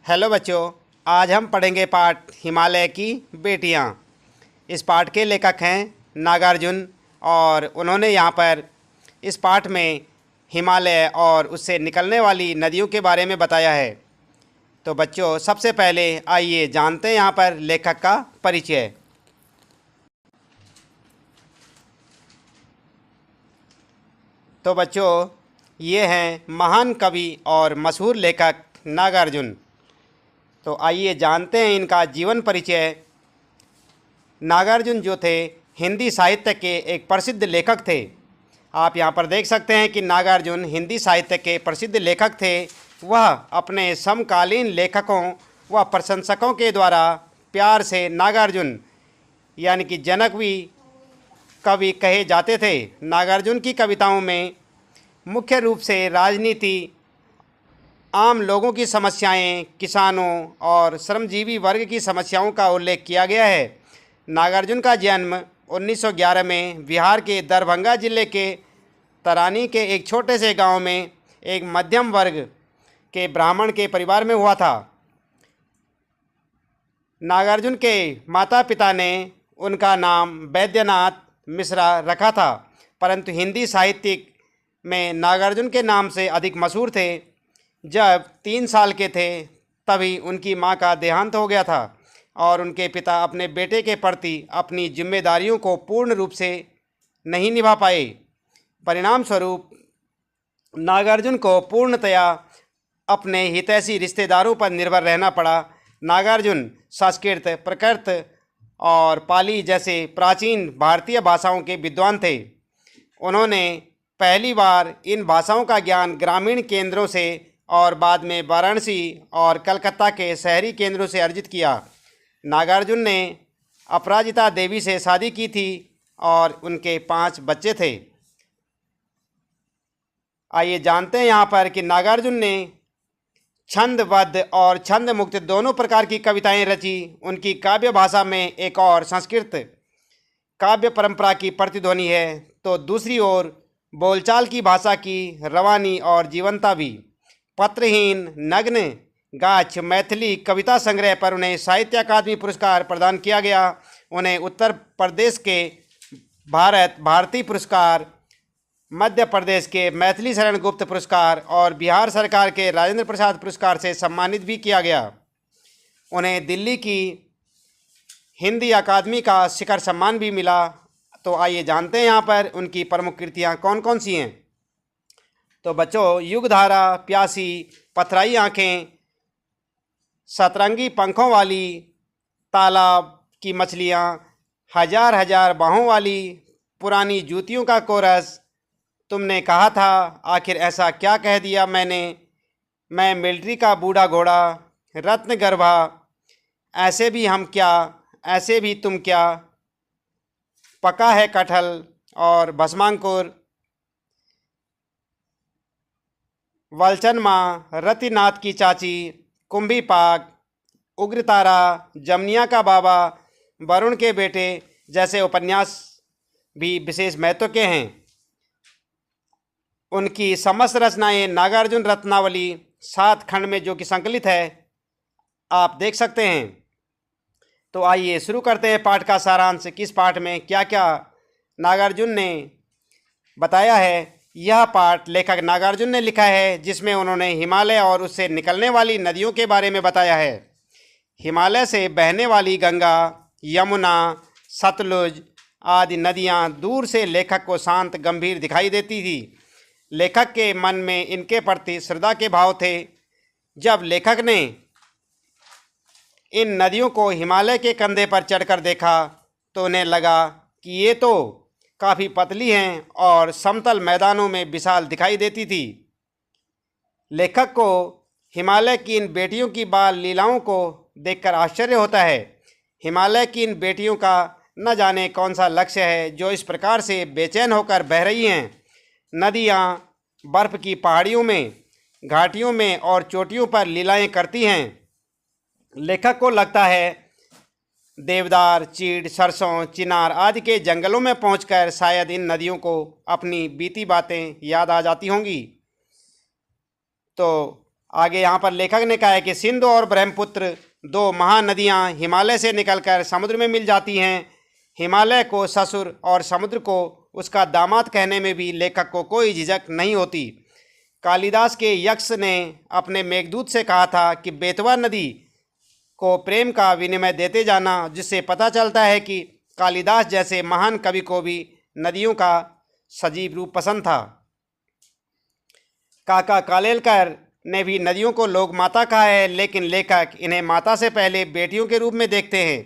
Hello बच्चों, आज हम पढ़ेंगे पाठ हिमालय की बेटियां। इस पाठ के लेखक हैं नागार्जुन और उन्होंने यहाँ पर इस पाठ में हिमालय और उससे निकलने वाली नदियों के बारे में बताया है। तो बच्चों, सबसे पहले आइए जानते हैं यहाँ पर लेखक का परिचय। तो बच्चों, ये हैं महान कवि और मशहूर लेखक नागार्जुन। तो आइए जानते हैं इनका जीवन परिचय। नागार्जुन जो थे हिंदी साहित्य के एक प्रसिद्ध लेखक थे। आप यहाँ पर देख सकते हैं कि नागार्जुन हिंदी साहित्य के प्रसिद्ध लेखक थे। वह अपने समकालीन लेखकों व प्रशंसकों के द्वारा प्यार से नागार्जुन यानी कि जनकवी कवि कहे जाते थे। नागार्जुन की कविताओं में मुख्य रूप से राजनीति, आम लोगों की समस्याएं, किसानों और श्रमजीवी वर्ग की समस्याओं का उल्लेख किया गया है। नागार्जुन का जन्म 1911 में बिहार के दरभंगा जिले के तरानी के एक छोटे से गांव में एक मध्यम वर्ग के ब्राह्मण के परिवार में हुआ था। नागार्जुन के माता पिता ने उनका नाम वैद्यनाथ मिश्रा रखा था, परंतु हिंदी साहित्य में नागार्जुन के नाम से अधिक मशहूर थे। जब 3 साल के थे तभी उनकी मां का देहांत हो गया था और उनके पिता अपने बेटे के प्रति अपनी जिम्मेदारियों को पूर्ण रूप से नहीं निभा पाए। परिणाम स्वरूप नागार्जुन को पूर्णतया अपने हितैषी रिश्तेदारों पर निर्भर रहना पड़ा। नागार्जुन संस्कृत, प्राकृत और पाली जैसे प्राचीन भारतीय भाषाओं के विद्वान थे। उन्होंने पहली बार इन भाषाओं का ज्ञान ग्रामीण केंद्रों से और बाद में वाराणसी और कलकत्ता के शहरी केंद्रों से अर्जित किया। नागार्जुन ने अपराजिता देवी से शादी की थी और उनके 5 बच्चे थे। आइए जानते हैं यहाँ पर कि नागार्जुन ने छंदबद्ध और छंद मुक्त दोनों प्रकार की कविताएं रची। उनकी काव्य भाषा में एक और संस्कृत काव्य परंपरा की प्रतिध्वनि है, तो दूसरी ओर बोलचाल की भाषा की रवानी और जीवंता भी। पत्रहीन, नग्न, गाछ मैथिली कविता संग्रह पर उन्हें साहित्य अकादमी पुरस्कार प्रदान किया गया। उन्हें उत्तर प्रदेश के भारती पुरस्कार, मध्य प्रदेश के मैथिली शरण गुप्त पुरस्कार और बिहार सरकार के राजेंद्र प्रसाद पुरस्कार से सम्मानित भी किया गया। उन्हें दिल्ली की हिंदी अकादमी का शिखर सम्मान भी मिला। तो आइए जानते हैं यहाँ पर उनकी प्रमुख कृतियाँ कौन कौन सी हैं। तो बच्चों, युगधारा, प्यासी, पथराई आँखें, सतरंगी पंखों वाली, तालाब की मछलियाँ, हजार हजार बाहों वाली, पुरानी जूतियों का कोरस, तुमने कहा था आखिर ऐसा क्या कह दिया मैंने, मैं मिलिट्री का बूढ़ा घोड़ा, रत्न गर्भा, ऐसे भी हम क्या, ऐसे भी तुम क्या, पका है कटहल और भस्मांकुर, वलचन माँ, रतिनाथ की चाची, कुंभी पाक, उग्रतारा, जमनिया का बाबा, वरुण के बेटे जैसे उपन्यास भी विशेष महत्व के हैं। उनकी समस्त रचनाएं नागार्जुन रत्नावली 7 खंड में जो कि संकलित है, आप देख सकते हैं। तो आइए शुरू करते हैं पाठ का सारांश। किस पाठ में क्या क्या नागार्जुन ने बताया है। यह पाठ लेखक नागार्जुन ने लिखा है, जिसमें उन्होंने हिमालय और उससे निकलने वाली नदियों के बारे में बताया है। हिमालय से बहने वाली गंगा, यमुना, सतलुज आदि नदियां दूर से लेखक को शांत गंभीर दिखाई देती थी। लेखक के मन में इनके प्रति श्रद्धा के भाव थे। जब लेखक ने इन नदियों को हिमालय के कंधे पर चढ़कर देखा तो उन्हें लगा कि ये तो काफ़ी पतली हैं और समतल मैदानों में विशाल दिखाई देती थी। लेखक को हिमालय की इन बेटियों की बाल लीलाओं को देखकर आश्चर्य होता है। हिमालय की इन बेटियों का न जाने कौन सा लक्ष्य है जो इस प्रकार से बेचैन होकर बह रही हैं। नदियाँ बर्फ़ की पहाड़ियों में, घाटियों में और चोटियों पर लीलाएं करती हैं। लेखक को लगता है देवदार, चीड़, सरसों, चिनार आदि के जंगलों में पहुंचकर शायद इन नदियों को अपनी बीती बातें याद आ जाती होंगी। तो आगे यहाँ पर लेखक ने कहा है कि सिंध और ब्रह्मपुत्र दो महानदियाँ हिमालय से निकलकर समुद्र में मिल जाती हैं। हिमालय को ससुर और समुद्र को उसका दामाद कहने में भी लेखक को कोई झिझक नहीं होती। कालिदास के यक्ष ने अपने मेघदूत से कहा था कि बेतवा नदी को प्रेम का विनिमय देते जाना, जिससे पता चलता है कि कालिदास जैसे महान कवि को भी नदियों का सजीव रूप पसंद था। काका कालेलकर ने भी नदियों को लोक माता कहा है, लेकिन लेखक इन्हें माता से पहले बेटियों के रूप में देखते हैं।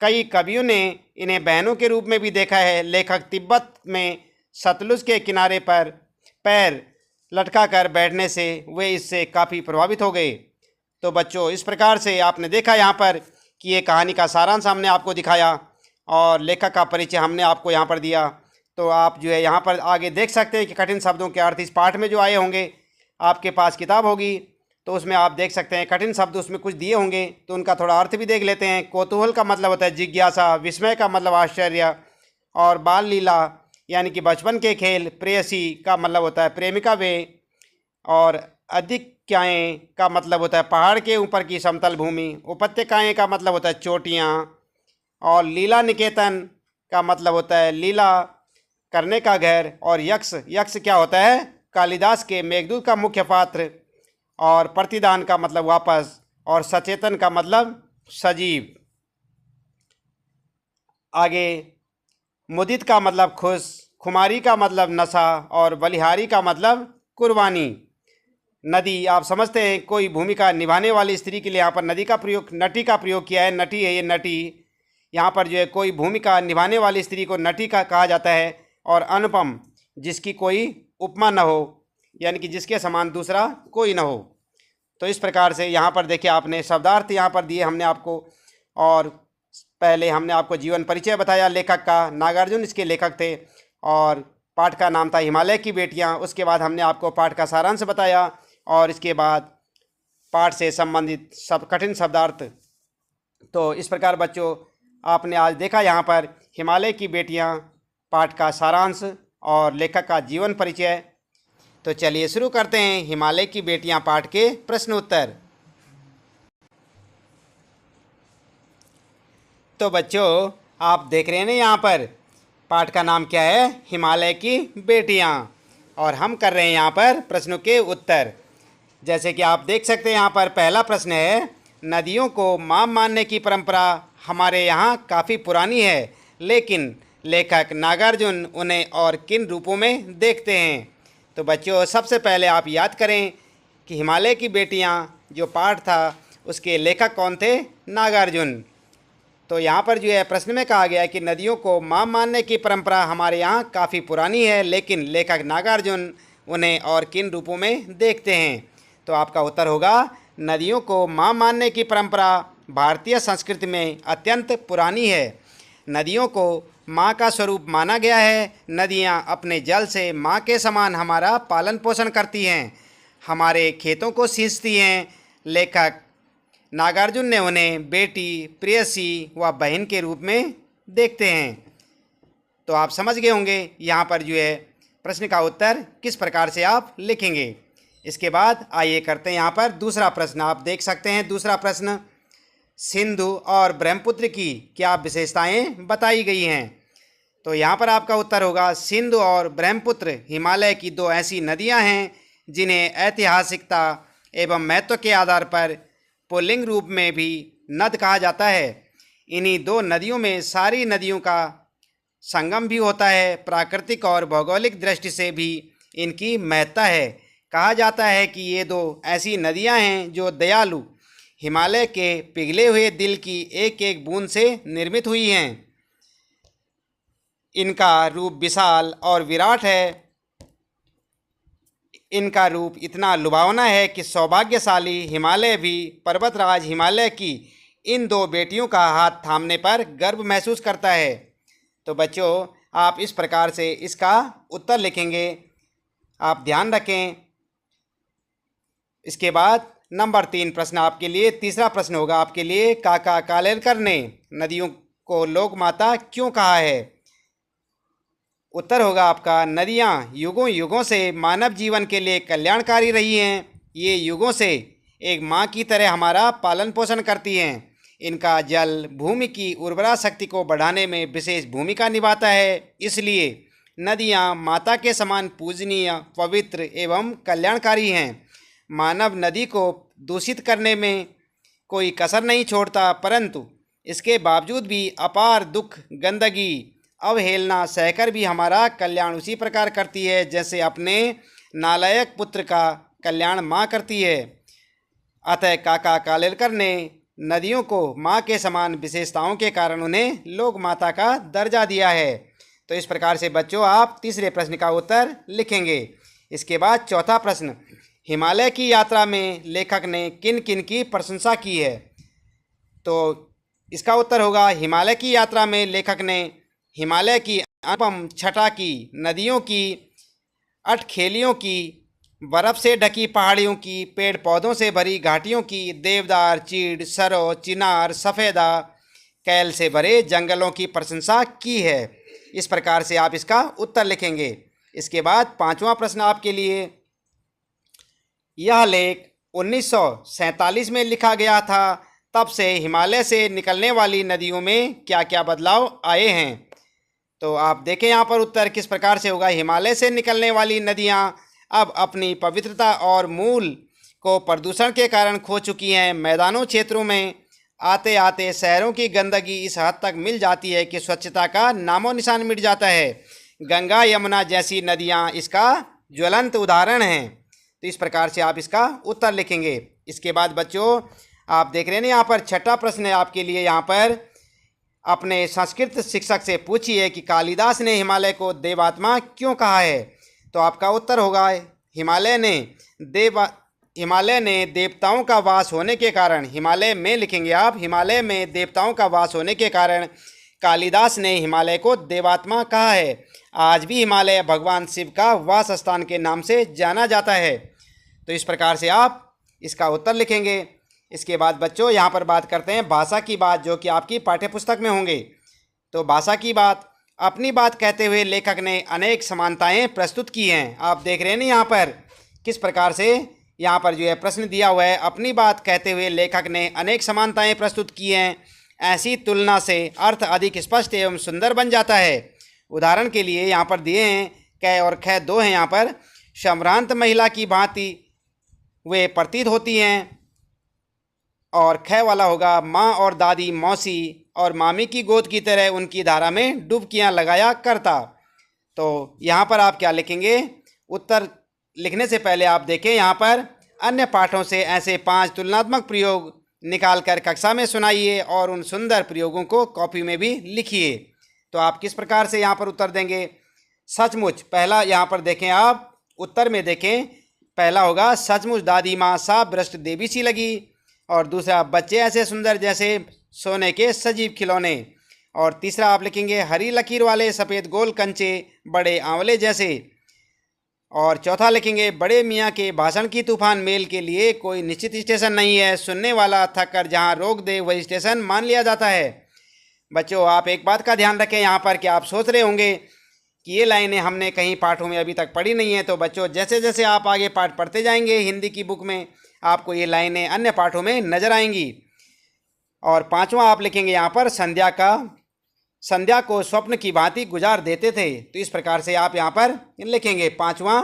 कई कवियों ने इन्हें बहनों के रूप में भी देखा है। लेखक तिब्बत में सतलुज के किनारे पर पैर लटका कर बैठने से वे इससे काफ़ी प्रभावित हो गए। तो बच्चों, इस प्रकार से आपने देखा यहाँ पर कि ये कहानी का सारांश हमने आपको दिखाया और लेखक का परिचय हमने आपको यहाँ पर दिया। तो आप जो है यहाँ पर आगे देख सकते हैं कि कठिन शब्दों के अर्थ इस पाठ में जो आए होंगे। आपके पास किताब होगी तो उसमें आप देख सकते हैं कठिन शब्द उसमें कुछ दिए होंगे, तो उनका थोड़ा अर्थ भी देख लेते हैं। कौतूहल का मतलब होता है जिज्ञासा, विस्मय का मतलब आश्चर्य, और बाल लीला यानी कि बचपन के खेल, प्रेयसी का मतलब होता है प्रेमिका वे, और अधिक्याएँ का मतलब होता है पहाड़ के ऊपर की समतल भूमि, उपत्यकाएँ का मतलब होता है चोटियाँ, और लीला निकेतन का मतलब होता है लीला करने का घर, और यक्ष, यक्ष क्या होता है कालिदास के मेघदूत का मुख्य पात्र, और प्रतिदान का मतलब वापस, और सचेतन का मतलब सजीव। आगे मुदित का मतलब खुश, खुमारी का मतलब नशा, और बलिहारी का मतलब कुर्बानी। नदी आप समझते हैं कोई भूमिका निभाने वाली स्त्री के लिए यहाँ पर नदी का प्रयोग, नटी का प्रयोग किया है। नटी है ये नटी, यहाँ पर जो है कोई भूमिका निभाने वाली स्त्री को नटी का कहा जाता है। और अनुपम, जिसकी कोई उपमा न हो, यानी कि जिसके समान दूसरा कोई न हो। तो इस प्रकार से यहाँ पर देखिए आपने शब्दार्थ यहाँ पर दिए हमने आपको, और पहले हमने आपको जीवन परिचय बताया लेखक का, नागार्जुन इसके लेखक थे, और पाठ का नाम था हिमालय की बेटियाँ। उसके बाद हमने आपको पाठ का सारांश बताया, और इसके बाद पाठ से संबंधित सब कठिन शब्दार्थ। तो इस प्रकार बच्चों आपने आज देखा यहाँ पर हिमालय की बेटियाँ पाठ का सारांश और लेखक का जीवन परिचय। तो चलिए शुरू करते हैं हिमालय की बेटियां पाठ के प्रश्न उत्तर। तो बच्चों आप देख रहे हैं ना यहाँ पर पाठ का नाम क्या है, हिमालय की बेटियां, और हम कर रहे हैं यहाँ पर प्रश्नों के उत्तर। जैसे कि आप देख सकते हैं यहाँ पर पहला प्रश्न है, नदियों को मां मानने की परंपरा हमारे यहाँ काफ़ी पुरानी है, लेकिन लेखक नागार्जुन उन्हें और किन रूपों में देखते हैं। तो बच्चों सबसे पहले आप याद करें कि हिमालय की बेटियां जो पाठ था उसके लेखक कौन थे, नागार्जुन। तो यहाँ पर जो है प्रश्न में कहा गया है कि नदियों को मां मानने की परंपरा हमारे यहाँ काफ़ी पुरानी है, लेकिन लेखक नागार्जुन उन्हें और किन रूपों में देखते हैं। तो आपका उत्तर होगा नदियों को मां मानने की परंपरा भारतीय संस्कृति में अत्यंत पुरानी है। नदियों को माँ का स्वरूप माना गया है। नदियाँ अपने जल से माँ के समान हमारा पालन पोषण करती हैं, हमारे खेतों को सींचती हैं। लेखक नागार्जुन ने उन्हें बेटी, प्रेयसी व बहन के रूप में देखते हैं। तो आप समझ गए होंगे यहाँ पर जो है प्रश्न का उत्तर किस प्रकार से आप लिखेंगे। इसके बाद आइए करते हैं यहाँ पर दूसरा प्रश्न। आप देख सकते हैं दूसरा प्रश्न, सिंधु और ब्रह्मपुत्र की क्या विशेषताएं बताई गई हैं। तो यहाँ पर आपका उत्तर होगा सिंधु और ब्रह्मपुत्र हिमालय की दो ऐसी नदियाँ हैं जिन्हें ऐतिहासिकता एवं महत्व के आधार पर पुल्लिंग रूप में भी नद कहा जाता है। इन्हीं दो नदियों में सारी नदियों का संगम भी होता है। प्राकृतिक और भौगोलिक दृष्टि से भी इनकी महत्ता है। कहा जाता है कि ये दो ऐसी नदियाँ हैं जो दयालु हिमालय के पिघले हुए दिल की एक एक बूंद से निर्मित हुई हैं। इनका रूप विशाल और विराट है। इनका रूप इतना लुभावना है कि सौभाग्यशाली हिमालय भी पर्वतराज हिमालय की इन दो बेटियों का हाथ थामने पर गर्व महसूस करता है। तो बच्चों आप इस प्रकार से इसका उत्तर लिखेंगे, आप ध्यान रखें। इसके बाद नंबर 3 प्रश्न आपके लिए, तीसरा प्रश्न होगा आपके लिए, काका कालेलकर ने नदियों को लोक माता क्यों कहा है। उत्तर होगा आपका नदियाँ युगों युगों से मानव जीवन के लिए कल्याणकारी रही हैं। ये युगों से एक माँ की तरह हमारा पालन पोषण करती हैं। इनका जल भूमि की उर्वरा शक्ति को बढ़ाने में विशेष भूमिका निभाता है। इसलिए नदियाँ माता के समान पूजनीय, पवित्र एवं कल्याणकारी हैं। मानव नदी को दूषित करने में कोई कसर नहीं छोड़ता, परंतु इसके बावजूद भी अपार दुख, गंदगी, अवहेलना सहकर भी हमारा कल्याण उसी प्रकार करती है जैसे अपने नालायक पुत्र का कल्याण माँ करती है। अतः काका कालेलकर ने नदियों को माँ के समान विशेषताओं के कारण उन्हें लोक माता का दर्जा दिया है। तो इस प्रकार से बच्चों आप तीसरे प्रश्न का उत्तर लिखेंगे। इसके बाद चौथा प्रश्न, हिमालय की यात्रा में लेखक ने किन किन की प्रशंसा की है? तो इसका उत्तर होगा, हिमालय की यात्रा में लेखक ने हिमालय की अनुपम छटा की, नदियों की अठखेलियों की, बर्फ़ से ढकी पहाड़ियों की, पेड़ पौधों से भरी घाटियों की, देवदार, चीड़, सरो, चिनार, सफ़ेदा, कैल से भरे जंगलों की प्रशंसा की है। इस प्रकार से आप इसका उत्तर लिखेंगे। इसके बाद पांचवा प्रश्न आपके लिए, यह लेख 1947 में लिखा गया था। तब से हिमालय से निकलने वाली नदियों में क्या क्या बदलाव आए हैं? तो आप देखें यहाँ पर उत्तर किस प्रकार से होगा। हिमालय से निकलने वाली नदियाँ अब अपनी पवित्रता और मूल को प्रदूषण के कारण खो चुकी हैं। मैदानों क्षेत्रों में आते आते शहरों की गंदगी इस हद तक मिल जाती है कि स्वच्छता का नामो निशान मिट जाता है। गंगा, यमुना जैसी नदियाँ इसका ज्वलंत उदाहरण हैं। तो इस प्रकार से आप इसका उत्तर लिखेंगे। इसके बाद बच्चों आप देख रहे हैं यहाँ पर छठा प्रश्न है आपके लिए। यहाँ पर अपने संस्कृत शिक्षक से पूछिए कि कालिदास ने हिमालय को देवात्मा क्यों कहा है? तो आपका उत्तर होगा, हिमालय ने देवताओं का वास होने के कारण, हिमालय में लिखेंगे आप, हिमालय में देवताओं का वास होने के कारण कालिदास ने हिमालय को देवात्मा कहा है। आज भी हिमालय भगवान शिव का वास स्थान के नाम से जाना जाता है। तो इस प्रकार से आप इसका उत्तर लिखेंगे। इसके बाद बच्चों यहाँ पर बात करते हैं भाषा की बात, जो कि आपकी पाठ्यपुस्तक में होंगे। तो भाषा की बात, अपनी बात कहते हुए लेखक ने अनेक समानताएं प्रस्तुत की हैं। आप देख रहे हैं ना यहाँ पर किस प्रकार से यहाँ पर जो है प्रश्न दिया हुआ है, अपनी बात कहते हुए लेखक ने अनेक समानताएं प्रस्तुत की हैं। ऐसी तुलना से अर्थ अधिक स्पष्ट एवं सुंदर बन जाता है। उदाहरण के लिए यहाँ पर दिए हैं, कै और खै दो हैं यहाँ पर। सम्भ्रांत महिला की भांति वे प्रतीत होती हैं, और खै वाला होगा माँ और दादी, मौसी और मामी की गोद की तरह उनकी धारा में डुबकियाँ लगाया करता। तो यहाँ पर आप क्या लिखेंगे? उत्तर लिखने से पहले आप देखें यहाँ पर अन्य पाठों से ऐसे 5 तुलनात्मक प्रयोग निकालकर कक्षा में सुनाइए और उन सुंदर प्रयोगों को कॉपी में भी लिखिए। तो आप किस प्रकार से यहाँ पर उत्तर देंगे? सचमुच, पहला यहाँ पर देखें आप उत्तर में देखें, पहला होगा सचमुच दादी माँ सा भ्रष्ट देवी सी लगी, और दूसरा बच्चे ऐसे सुंदर जैसे सोने के सजीव खिलौने, और तीसरा आप लिखेंगे हरी लकीर वाले सफ़ेद गोल कंचे बड़े आंवले जैसे, और चौथा लिखेंगे बड़े मियाँ के भाषण की तूफान मेल के लिए कोई निश्चित स्टेशन नहीं है, सुनने वाला थक कर जहाँ रोक दे वही स्टेशन मान लिया जाता है। बच्चों आप एक बात का ध्यान रखें यहाँ पर कि आप सोच रहे होंगे कि ये लाइनें हमने कहीं पाठों में अभी तक पढ़ी नहीं है। तो बच्चों जैसे जैसे आप आगे पाठ पढ़ते जाएंगे हिंदी की बुक में, आपको ये लाइनें अन्य पाठों में नजर आएंगी। और पांचवा आप लिखेंगे यहाँ पर संध्या को स्वप्न की भांति गुजार देते थे। तो इस प्रकार से आप यहाँ पर लिखेंगे पांचवा।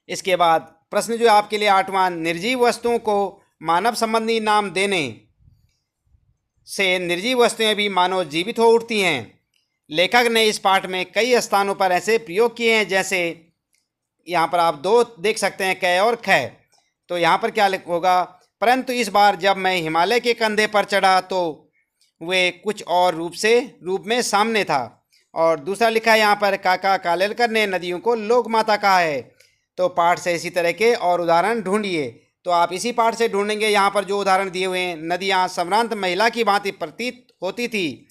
इसके बाद प्रश्न जो आपके लिए आठवां, निर्जीव वस्तुओं को मानव संबंधी नाम देने से निर्जीव वस्तुएं भी मानव जीवित हो उठती हैं। लेखक ने इस पाठ में कई स्थानों पर ऐसे प्रयोग किए हैं, जैसे यहाँ पर आप 2 देख सकते हैं, कै और खै। तो यहाँ पर क्या होगा? परंतु इस बार जब मैं हिमालय के कंधे पर चढ़ा तो वे कुछ और रूप में सामने था। और दूसरा लिखा है यहाँ पर, काका कालेलकर ने नदियों को लोक माता कहा है। तो पाठ से इसी तरह के और उदाहरण ढूंढिए। तो आप इसी पाठ से ढूंढेंगे। यहाँ पर जो उदाहरण दिए हुए हैं, नदियाँ सम्भ्रांत महिला की भांति प्रतीत होती थी।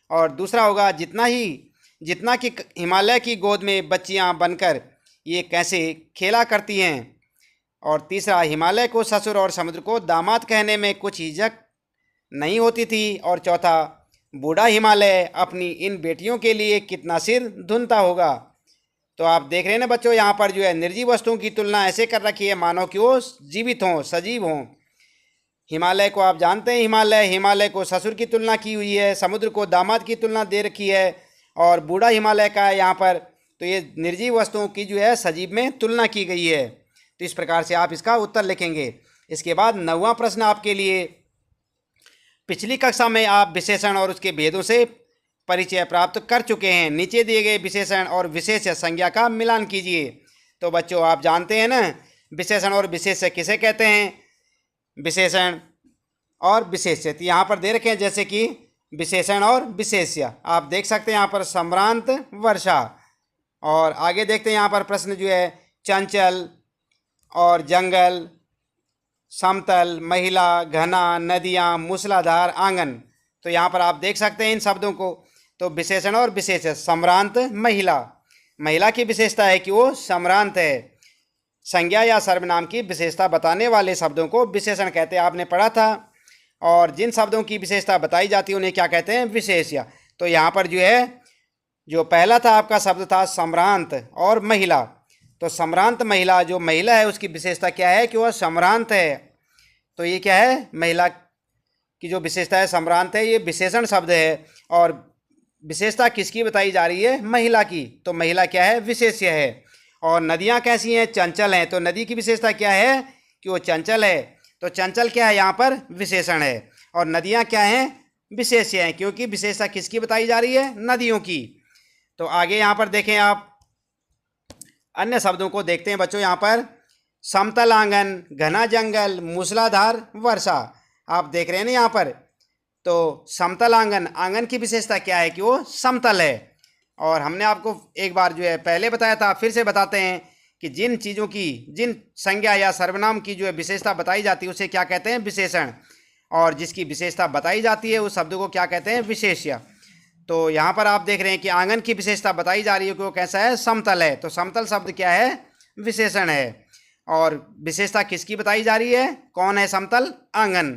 और दूसरा होगा, जितना कि हिमालय की गोद में बच्चियाँ बनकर ये कैसे खेला करती हैं। और तीसरा, हिमालय को ससुर और समुद्र को दामाद कहने में कुछ हिचक नहीं होती थी। और चौथा, बूढ़ा हिमालय अपनी इन बेटियों के लिए कितना सिर धुनता होगा। तो आप देख रहे हैं ना बच्चों, यहाँ पर जो है निर्जीव वस्तुओं की तुलना ऐसे कर रखी है मानो कि वो जीवित हों, सजीव हों। हिमालय को आप जानते हैं, हिमालय को ससुर की तुलना की हुई है, समुद्र को दामाद की तुलना दे रखी है, और बूढ़ा हिमालय का है यहाँ पर। तो ये निर्जीव वस्तुओं की जो है सजीव में तुलना की गई है। तो इस प्रकार से आप इसका उत्तर लिखेंगे। इसके बाद 9वां प्रश्न आपके लिए, पिछली कक्षा में आप विशेषण और उसके भेदों से परिचय प्राप्त कर चुके हैं। नीचे दिए गए विशेषण और विशेष्य संज्ञा का मिलान कीजिए। तो बच्चों आप जानते हैं ना, विशेषण और विशेष्य किसे कहते हैं? विशेषण और विशेष्य तो यहाँ पर दे रखे हैं, जैसे कि विशेषण और विशेष्य आप देख सकते हैं यहाँ पर सम्रांत, वर्षा। और आगे देखते हैं यहाँ पर प्रश्न जो है, चंचल और जंगल, समतल, महिला, घना, नदियाँ, मूसलाधार, आंगन। तो यहाँ पर आप देख सकते हैं इन शब्दों को। तो विशेषण और विशेष्य, सम्रांत, महिला। महिला की विशेषता है कि वो सम्रांत है। संज्ञा या सर्वनाम की विशेषता बताने वाले शब्दों को विशेषण कहते हैं, आपने पढ़ा था। और जिन शब्दों की विशेषता बताई जाती है उन्हें क्या कहते हैं? विशेष्य। तो यहाँ पर जो है, जो पहला था आपका शब्द था सम्रांत और महिला। तो सम्रांत महिला, जो महिला है उसकी विशेषता क्या है? कि वह सम्रांत है। तो ये क्या है? महिला की जो विशेषता है सम्रांत है, ये विशेषण शब्द है। और विशेषता किसकी बताई जा रही है? महिला की। तो महिला क्या है? विशेष्य है। और नदियाँ कैसी हैं? चंचल हैं। तो नदी की विशेषता क्या है? कि वो चंचल है। तो चंचल क्या है? यहाँ पर विशेषण है। और नदियाँ क्या हैं? विशेष्य हैं, क्योंकि विशेषता किसकी बताई जा रही है? नदियों की। तो आगे यहाँ पर देखें आप, अन्य शब्दों को देखते हैं बच्चों। यहाँ पर समतल आंगन, घना जंगल, मूसलाधार वर्षा आप देख रहे हैं ना यहाँ पर। तो समतल आंगन, आंगन की विशेषता क्या है? कि वो समतल है। और हमने आपको एक बार जो है पहले बताया था, फिर से बताते हैं कि जिन चीज़ों की, जिन संज्ञा या सर्वनाम की जो है विशेषता बताई जाती है उसे क्या कहते हैं? विशेषण। और जिसकी विशेषता बताई जाती है उस शब्द को क्या कहते हैं? विशेष्य। तो यहाँ पर आप देख रहे हैं कि आंगन की विशेषता बताई जा रही है कि वो कैसा है? समतल है। तो समतल शब्द क्या है? विशेषण है। और विशेषता किसकी बताई जा रही है? कौन है समतल? आंगन।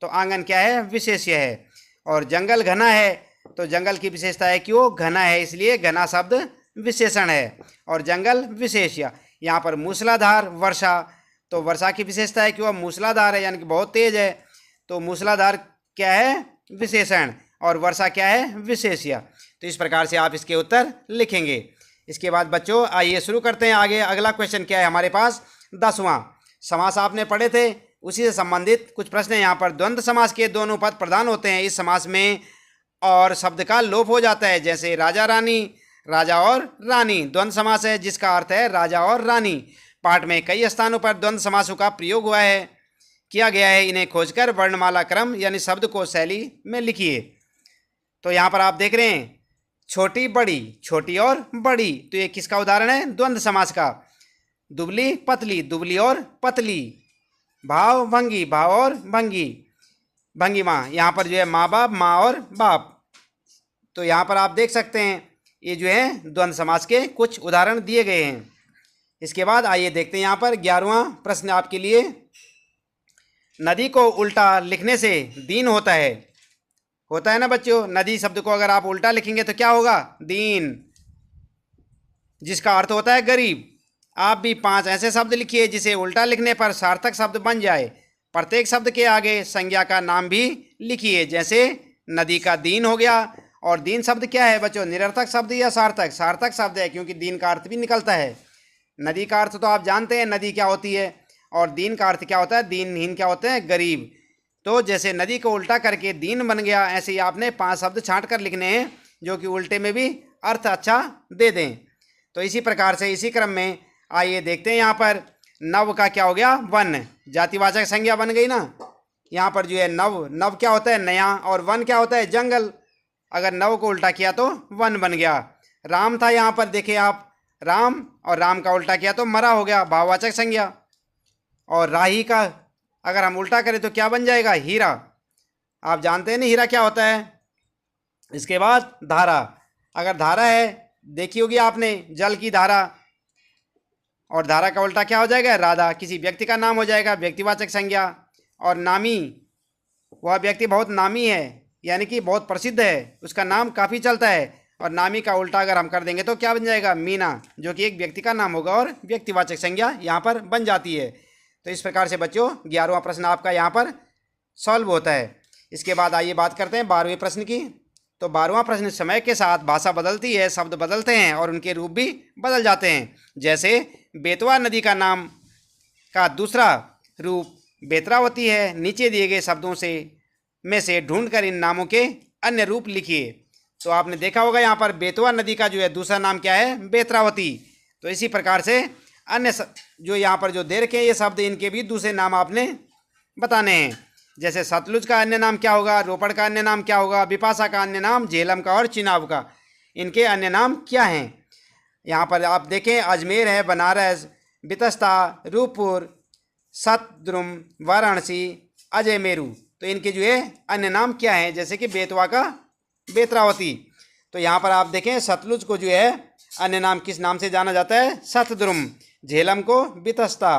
तो आंगन क्या है? विशेष्य है। और जंगल घना है, तो जंगल की विशेषता है कि वो घना है, इसलिए घना शब्द विशेषण है। और जंगल विशेष्य। यहाँ पर मूसलाधार वर्षा, तो वर्षा की विशेषता है कि वह मूसलाधार है, यानी कि बहुत तेज है। तो मूसलाधार क्या है? विशेषण। और वर्षा क्या है? विशेष्य। तो इस प्रकार से आप इसके उत्तर लिखेंगे। इसके बाद बच्चों आइए शुरू करते हैं आगे। अगला क्वेश्चन क्या है हमारे पास? 10वां। समास आपने पढ़े थे, उसी से संबंधित कुछ प्रश्न हैं यहाँ पर। द्वंद्व समास के दोनों पद प्रधान होते हैं इस समास में, और शब्द का लोप हो जाता है, जैसे राजा रानी, राजा और रानी। द्वंद्व समास है जिसका अर्थ है राजा और रानी। पाठ में कई स्थानों पर द्वंद्व समासों का प्रयोग हुआ है, किया गया है। इन्हें खोजकर वर्णमाला क्रम यानी शब्द को शैली में लिखिए। तो यहाँ पर आप देख रहे हैं छोटी बड़ी, छोटी और बड़ी। तो ये किसका उदाहरण है? द्वंद्व समास का। दुबली पतली, दुबली और पतली। भाव भंगी, भाव और भंगी, भंगिमा। यहाँ पर जो है माँ बाप, माँ और बाप। तो यहाँ पर आप देख सकते हैं ये जो है द्वंद्व समास के कुछ उदाहरण दिए गए हैं। इसके बाद आइए देखते हैं यहाँ पर 11वां प्रश्न आपके लिए। नदी को उल्टा लिखने से दीन होता है ना बच्चों? नदी शब्द को अगर आप उल्टा लिखेंगे तो क्या होगा? दीन, जिसका अर्थ होता है गरीब। आप भी 5 ऐसे शब्द लिखिए जिसे उल्टा लिखने पर सार्थक शब्द बन जाए। प्रत्येक शब्द के आगे संज्ञा का नाम भी लिखिए, जैसे नदी का दीन हो गया। और दीन शब्द क्या है बच्चों? निरर्थक शब्द या सार्थक? सार्थक शब्द है, क्योंकि दीन का अर्थ भी निकलता है। नदी का अर्थ तो आप जानते हैं, नदी क्या होती है। और दीन का अर्थ क्या होता है? दीनहीन क्या होते हैं? गरीब। तो जैसे नदी को उल्टा करके दीन बन गया, ऐसे ही आपने 5 शब्द छांट कर लिखने हैं जो कि उल्टे में भी अर्थ अच्छा दे दें। तो इसी प्रकार से इसी क्रम में आइए देखते हैं। यहाँ पर नव का क्या हो गया? वन, जातिवाचक संज्ञा बन गई ना। यहाँ पर जो है नव, नव क्या होता है? नया। और वन क्या होता है? जंगल। अगर नव को उल्टा किया तो वन बन गया। राम था यहाँ पर, देखिए आप, राम, और राम का उल्टा किया तो मरा हो गया, भाववाचक संज्ञा। और राही का अगर हम उल्टा करें तो क्या बन जाएगा? हीरा। आप जानते हैं ना हीरा क्या होता है। इसके बाद धारा, अगर धारा है, देखी होगी आपने, जल की धारा। और धारा का उल्टा क्या हो जाएगा? राधा। किसी व्यक्ति का नाम हो जाएगा, व्यक्तिवाचक संज्ञा। और नामी, वह व्यक्ति बहुत नामी है, यानी कि बहुत प्रसिद्ध है, उसका नाम काफ़ी चलता है। और नामी का उल्टा अगर हम कर देंगे तो क्या बन जाएगा, मीना, जो कि एक व्यक्ति का नाम होगा और व्यक्तिवाचक संज्ञा यहाँ पर बन जाती है। तो इस प्रकार से बच्चों 11वां प्रश्न आपका यहाँ पर सॉल्व होता है। इसके बाद आइए बात करते हैं 12वें प्रश्न की। तो 12वां प्रश्न, समय के साथ भाषा बदलती है, शब्द बदलते हैं और उनके रूप भी बदल जाते हैं। जैसे बेतवा नदी का नाम का दूसरा रूप बेतरावती है। नीचे दिए गए शब्दों में से ढूंढकर इन नामों के अन्य रूप लिखिए। तो आपने देखा होगा यहाँ पर बेतवा नदी का जो है दूसरा नाम क्या है, बेतरावती। तो इसी प्रकार से अन्य जो यहाँ पर जो दे रखे हैं ये शब्द, इनके भी दूसरे नाम आपने बताने हैं। जैसे सतलुज का अन्य नाम क्या होगा, रोपड़ का अन्य नाम क्या होगा, बिपाशा का अन्य नाम, झेलम का और चिनाब का, इनके अन्य नाम क्या हैं। यहाँ पर आप देखें, अजमेर है, बनारस, बितस्ता, रूपपुर, सतद्रुम, वाराणसी, अजयमेरू। तो इनके जो है अन्य नाम क्या हैं, जैसे कि बेतवा का बेतरावती। तो यहाँ पर आप देखें, सतलुज को जो है अन्य नाम किस नाम से जाना जाता है, सतद्रुम, झेलम को बितस्ता,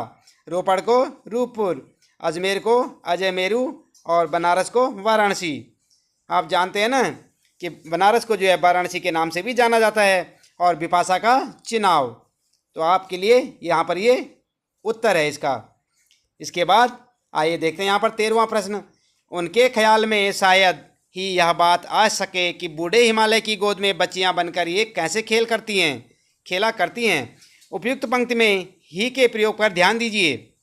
रोपड़ को रूपपुर, अजमेर को अजयमेरू और बनारस को वाराणसी। आप जानते हैं ना कि बनारस को जो है वाराणसी के नाम से भी जाना जाता है और बिपाशा का चिनाव। तो आपके लिए यहाँ पर ये उत्तर है इसका। इसके बाद आइए देखते हैं यहाँ पर 13वां प्रश्न, उनके ख्याल में शायद ही यह बात आ सके कि बूढ़े हिमालय की गोद में बच्चियां बनकर ये कैसे खेला करती हैं। उपयुक्त पंक्ति में ही के प्रयोग पर ध्यान दीजिए।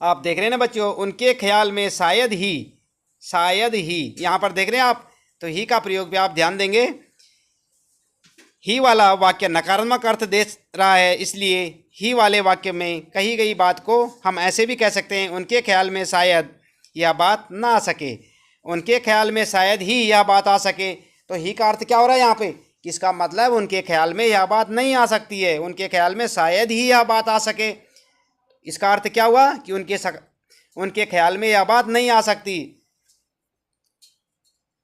आप देख रहे हैं ना बच्चों, उनके ख्याल में शायद ही यहाँ पर देख रहे हैं आप, तो ही का प्रयोग भी आप ध्यान देंगे। ही वाला वाक्य नकारात्मक अर्थ दे रहा है, इसलिए ही वाले वाक्य में कही गई बात को हम ऐसे भी कह सकते हैं, उनके ख्याल में शायद यह बात ना आ सके। उनके ख्याल में शायद ही यह बात आ सके, तो ही का अर्थ क्या हो रहा है यहाँ पे, किसका मतलब उनके ख्याल में यह बात नहीं आ सकती है, उनके ख्याल में शायद ही यह बात आ सके। इसका अर्थ क्या हुआ कि उनके ख्याल में यह बात नहीं आ सकती।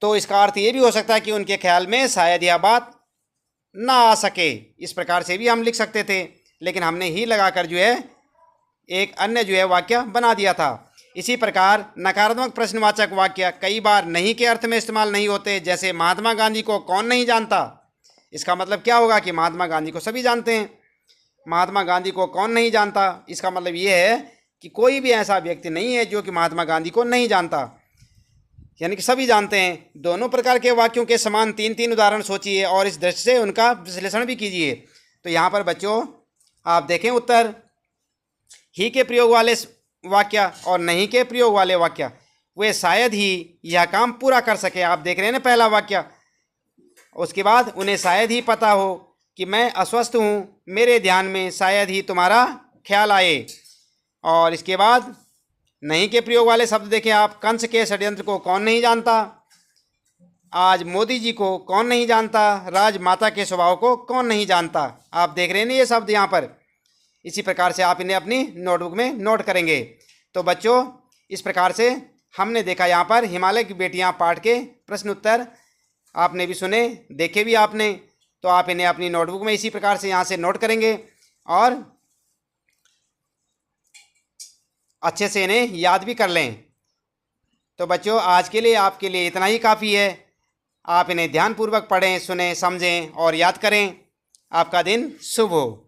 तो इसका अर्थ ये भी हो सकता है कि उनके ख्याल में शायद यह बात ना आ सके। इस प्रकार से भी हम लिख सकते थे, लेकिन हमने ही लगाकर जो है एक अन्य जो है वाक्य बना दिया था। इसी प्रकार नकारात्मक प्रश्नवाचक वाक्य कई बार नहीं के अर्थ में इस्तेमाल नहीं होते। जैसे महात्मा गांधी को कौन नहीं जानता, इसका मतलब क्या होगा कि महात्मा गांधी को सभी जानते हैं। महात्मा गांधी को कौन नहीं जानता, इसका मतलब ये है कि कोई भी ऐसा व्यक्ति नहीं है जो कि महात्मा गांधी को नहीं जानता, यानी कि सभी जानते हैं। दोनों प्रकार के वाक्यों के समान 3-3 उदाहरण सोचिए और इस दृष्टि से उनका विश्लेषण भी कीजिए। तो यहाँ पर बच्चों आप देखें उत्तर, ही के प्रयोग वाले वाक्य और नहीं के प्रयोग वाले वाक्य वे शायद ही यह काम पूरा कर सके। आप देख रहे हैं ना पहला वाक्य, उसके बाद उन्हें शायद ही पता हो कि मैं अस्वस्थ हूँ, मेरे ध्यान में शायद ही तुम्हारा ख्याल आए। और इसके बाद नहीं के प्रयोग वाले शब्द देखें आप, कंस के षड्यंत्र को कौन नहीं जानता, आज मोदी जी को कौन नहीं जानता, राजमाता के स्वभाव को कौन नहीं जानता। आप देख रहे हैं ना ये शब्द यहाँ पर। इसी प्रकार से आप इन्हें अपनी नोटबुक में नोट करेंगे। तो बच्चों इस प्रकार से हमने देखा यहाँ पर हिमालय की बेटियाँ पाठ के प्रश्न उत्तर आपने भी सुने, देखे भी आपने। तो आप इन्हें अपनी नोटबुक में इसी प्रकार से यहाँ से नोट करेंगे और अच्छे से इन्हें याद भी कर लें। तो बच्चों आज के लिए आपके लिए इतना ही काफ़ी है। आप इन्हें ध्यानपूर्वक पढ़ें, सुनें, समझें और याद करें। आपका दिन शुभ हो।